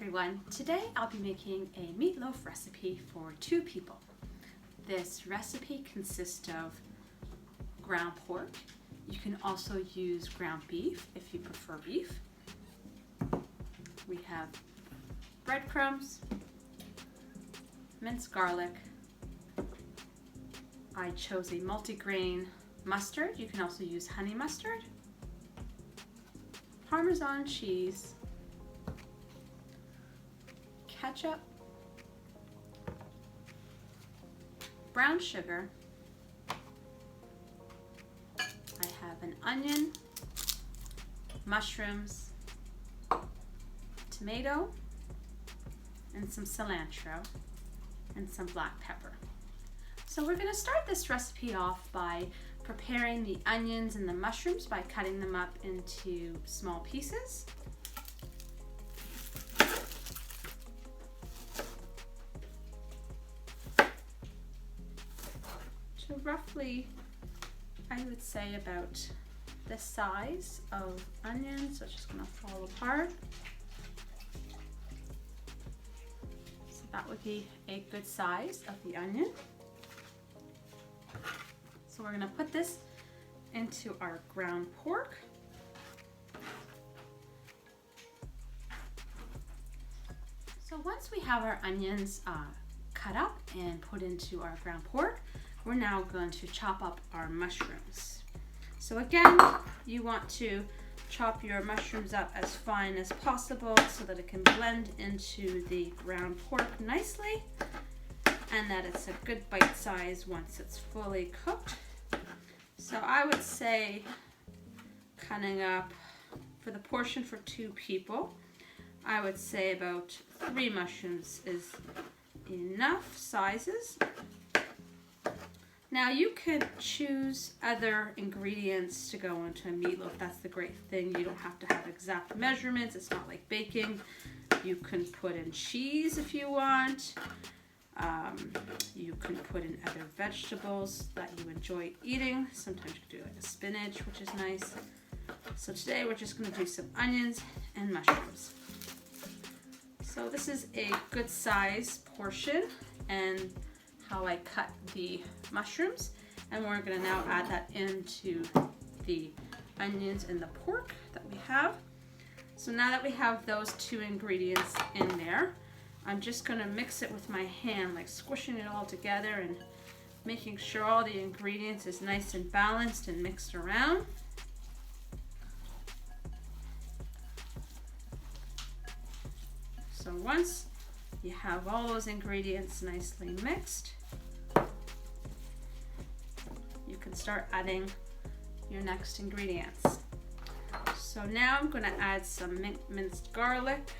everyone. Today I'll be making a meatloaf recipe for 2 people. This recipe consists of ground pork. You can also use ground beef if you prefer beef. We have breadcrumbs, minced garlic. I chose a multigrain mustard. You can also use honey mustard. Parmesan cheese, ketchup, brown sugar. I have an onion, mushrooms, tomato, and some cilantro, and some black pepper. So we're going to start this recipe off by preparing the onions and the mushrooms by cutting them up into small pieces. So roughly, I would say about this size of onions, so it's just going to fall apart. So that would be a good size of the onion. So we're going to put this into our ground pork. So once we have our onions cut up and put into our ground pork, we're now going to chop up our mushrooms. So again, you want to chop your mushrooms up as fine as possible so that it can blend into the ground pork nicely and that it's a good bite size once it's fully cooked. So I would say cutting up for the portion for 2 people, I would say about 3 mushrooms is enough sizes. Now you can choose other ingredients to go into a meatloaf. That's the great thing. You don't have to have exact measurements. It's not like baking. You can put in cheese if you want. You can put in other vegetables that you enjoy eating. Sometimes you can do like a spinach, which is nice. So today we're just going to do some onions and mushrooms. So this is a good size portion and how I cut the mushrooms, and we're going to now add that into the onions and the pork that we have. So now that we have those 2 ingredients in there, I'm just going to mix it with my hand, like squishing it all together and making sure all the ingredients is nice and balanced and mixed around. So once you have all those ingredients nicely mixed, you can start adding your next ingredients. So now I'm going to add some minced garlic.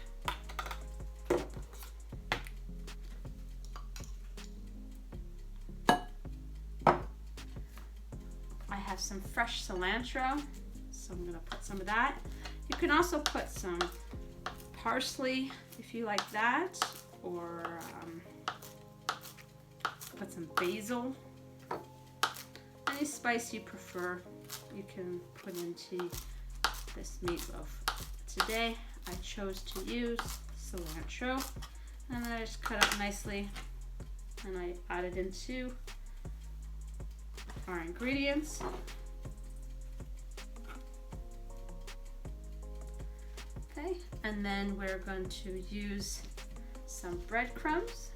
I have some fresh cilantro, so I'm going to put some of that. You can also put some parsley if you like that, or put some basil. Any spice you prefer, you can put into this meatloaf. Today I chose to use cilantro, and then I just cut up nicely and I add it into our ingredients. Okay, and then we're going to use some breadcrumbs.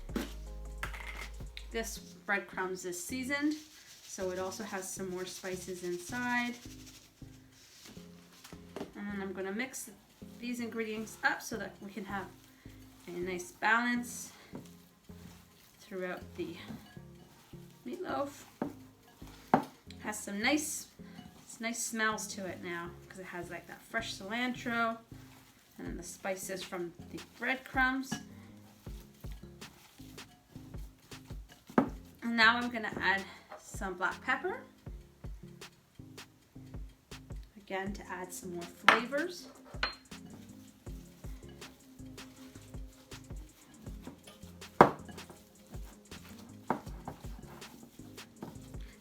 This breadcrumbs is seasoned, so it also has some more spices inside. And then I'm going to mix these ingredients up so that we can have a nice balance throughout the meatloaf. Has some nice smells to it now because it has like that fresh cilantro and then the spices from the breadcrumbs. And now I'm going to add some black pepper, again to add some more flavors.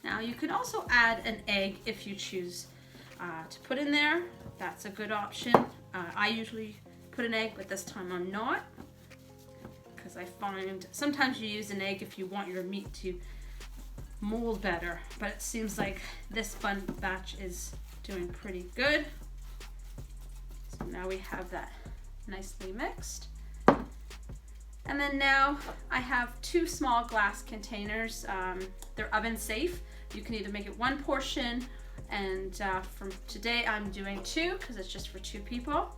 Now you can also add an egg if you choose to put in there. That's a good option. I usually put an egg, but this time I'm not. because I find sometimes you use an egg if you want your meat to mold better, but it seems like this batch is doing pretty good. So now we have that nicely mixed. And then now I have 2 small glass containers. They're oven safe. You can either make it 1 portion, and from today I'm doing 2 because it's just for 2 people.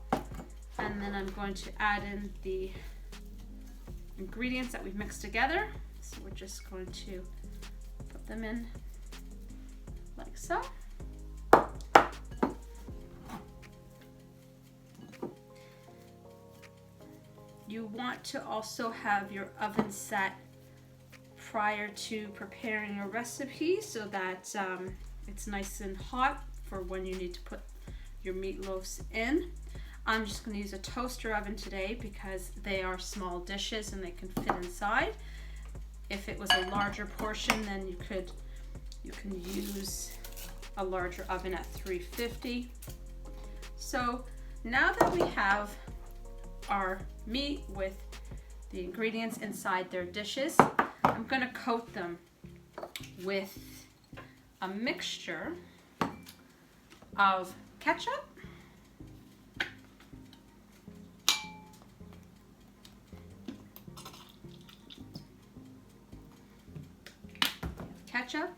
And then I'm going to add in the ingredients that we've mixed together. So we're just going to put them in like so. You want to also have your oven set prior to preparing your recipe so that it's nice and hot for when you need to put your meatloafs in. I'm just going to use a toaster oven today because they are small dishes and they can fit inside. If it was a larger portion, then you can use a larger oven at 350. So now that we have our meat with the ingredients inside their dishes, I'm going to coat them with a mixture of ketchup,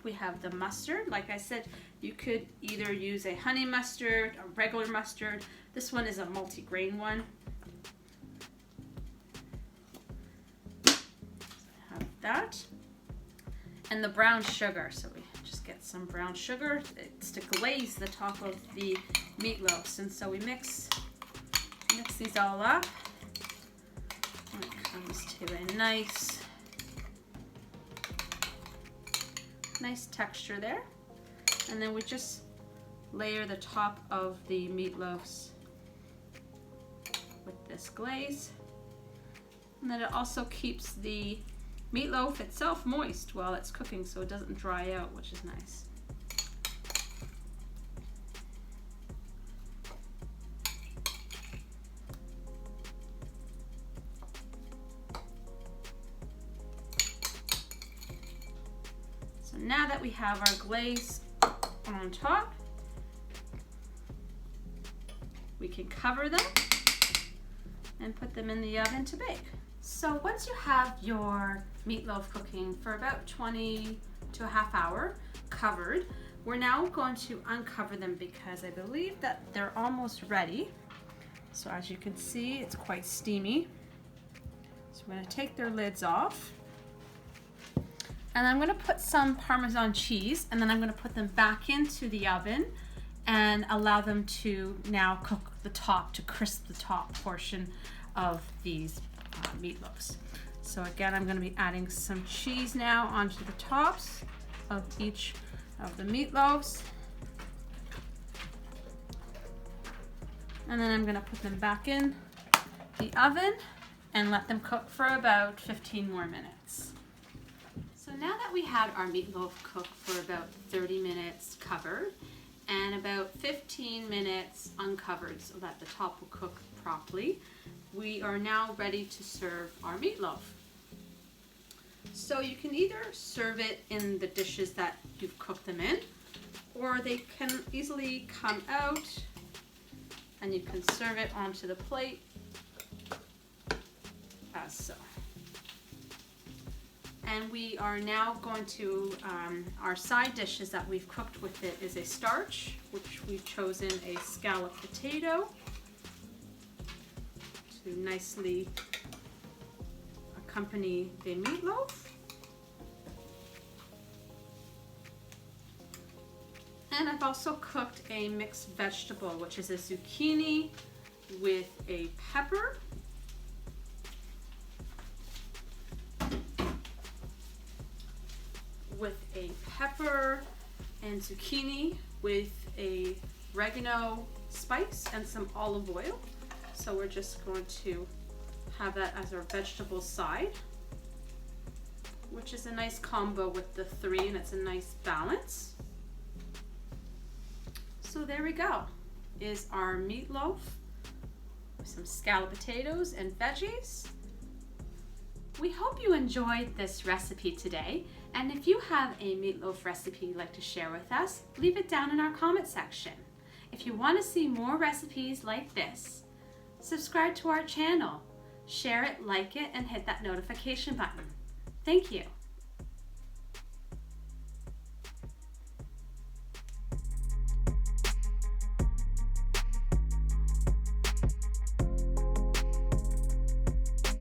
we have the mustard. Like I said, you could either use a honey mustard, a regular mustard. This one is a multigrain one. Have that. And the brown sugar. So we just get some brown sugar. It's to glaze the top of the meatloaves. And so we mix these all up. And it comes to a nice texture there. And then we just layer the top of the meatloaves with this glaze. And then it also keeps the meatloaf itself moist while it's cooking so it doesn't dry out, which is nice. So now that we have our glaze on top, we can cover them and put them in the oven to bake. So once you have your meatloaf cooking for about 20 to a half hour covered, we're now going to uncover them because I believe that they're almost ready. So as you can see, it's quite steamy. So we're going to take their lids off. And I'm going to put some Parmesan cheese, and then I'm going to put them back into the oven and allow them to now cook the top, to crisp the top portion of these meatloaves. So again, I'm going to be adding some cheese now onto the tops of each of the meatloaves. And then I'm going to put them back in the oven and let them cook for about 15 more minutes. So now that we had our meatloaf cooked for about 30 minutes covered and about 15 minutes uncovered so that the top will cook properly, we are now ready to serve our meatloaf. So you can either serve it in the dishes that you've cooked them in, or they can easily come out and you can serve it onto the plate as so. And we are now going to, our side dishes that we've cooked with it is a starch, which we've chosen a scallop potato to nicely accompany the meatloaf. And I've also cooked a mixed vegetable, which is a zucchini with a pepper, and zucchini with a oregano spice and some olive oil. So we're just going to have that as our vegetable side, which is a nice combo with the 3, and it's a nice balance. So there we go, is our meatloaf with some scalloped potatoes and veggies. We hope you enjoyed this recipe today, and if you have a meatloaf recipe you'd like to share with us, leave it down in our comment section. If you want to see more recipes like this, subscribe to our channel, share it, like it, and hit that notification button. Thank you.